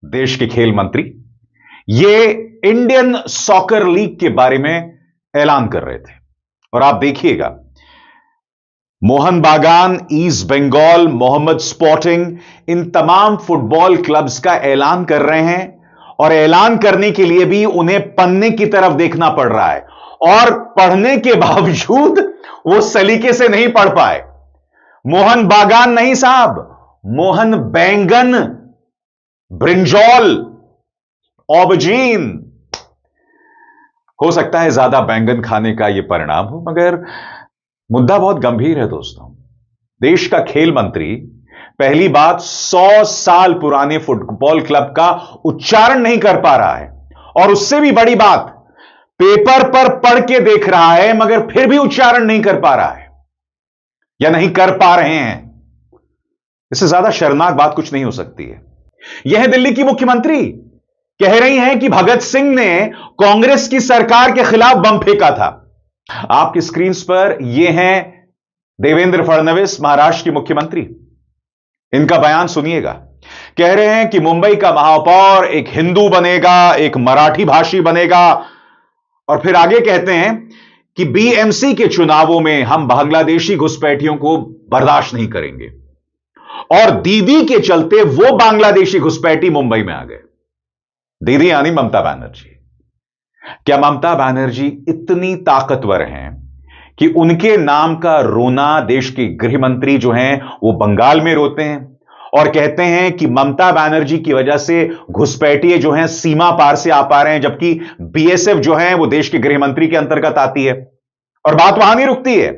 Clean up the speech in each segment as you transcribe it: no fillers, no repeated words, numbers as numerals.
देश के खेल मंत्री, ये इंडियन सॉकर लीग के बारे में ऐलान कर रहे थे। और आप देखिएगा, मोहन बागान, ईस्ट बंगाल, मोहम्मद स्पोर्टिंग, इन तमाम फुटबॉल क्लब्स का ऐलान कर रहे हैं। और ऐलान करने के लिए भी उन्हें पन्ने की तरफ देखना पड़ रहा है, और पढ़ने के बावजूद वो सलीके से नहीं पढ़ पाए। मोहन बागान नहीं साहब, मोहन बैंगन, ब्रिंजॉल, ऑबजीन। हो सकता है ज्यादा बैंगन खाने का यह परिणाम हो, मगर मुद्दा बहुत गंभीर है दोस्तों। देश का खेल मंत्री पहली बात 100 साल पुराने फुटबॉल क्लब का उच्चारण नहीं कर पा रहा है, और उससे भी बड़ी बात, पेपर पर पढ़ के देख रहा है मगर फिर भी उच्चारण नहीं कर पा रहा है या नहीं कर पा रहे हैं। इससे ज्यादा शर्मनाक बात कुछ नहीं हो सकती है। यह दिल्ली की मुख्यमंत्री कह रही हैं कि भगत सिंह ने कांग्रेस की सरकार के खिलाफ बम फेंका था। आपकी स्क्रीन पर यह हैं देवेंद्र फडणवीस, महाराष्ट्र के मुख्यमंत्री। इनका बयान सुनिएगा। कह रहे हैं कि मुंबई का महापौर एक हिंदू बनेगा, एक मराठी भाषी बनेगा, और फिर आगे कहते हैं कि बीएमसी के चुनावों में हम बांग्लादेशी घुसपैठियों को बर्दाश्त नहीं करेंगे। और दीदी के चलते वो बांग्लादेशी घुसपैठी मुंबई में आ गए। दीदी यानी ममता बनर्जी। क्या ममता बनर्जी इतनी ताकतवर हैं कि उनके नाम का रोना देश के गृह मंत्री जो हैं वो बंगाल में रोते हैं और कहते हैं कि ममता बनर्जी की वजह से घुसपैठिए जो हैं सीमा पार से आ पा रहे हैं, जबकि बीएसएफ जो है वो देश के गृह मंत्री के अंतर्गत आती है। और बात वहां नहीं रुकती है,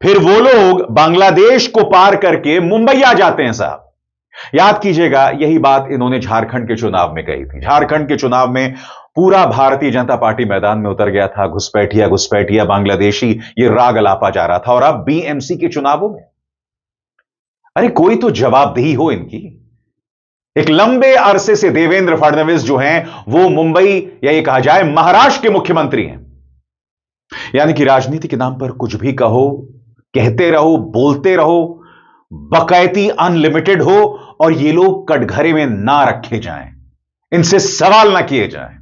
फिर वो लोग बांग्लादेश को पार करके मुंबई आ जाते हैं साहब। याद कीजिएगा, यही बात इन्होंने झारखंड के चुनाव में कही थी। झारखंड के चुनाव में पूरा भारतीय जनता पार्टी मैदान में उतर गया था, घुसपैठिया घुसपैठिया बांग्लादेशी, ये राग अलापा जा रहा था। और अब बीएमसी के चुनावों में अरे कोई तो जवाबदेही हो इनकी। एक लंबे अरसे से देवेंद्र फडणवीस जो हैं वो मुंबई या ये कहा जाए महाराष्ट्र के मुख्यमंत्री हैं। यानी कि राजनीति के नाम पर कुछ भी कहो, कहते रहो, बोलते रहो, बकैती अनलिमिटेड हो, और ये लोग कटघरे में ना रखे जाएं, इनसे सवाल ना किए जाएं।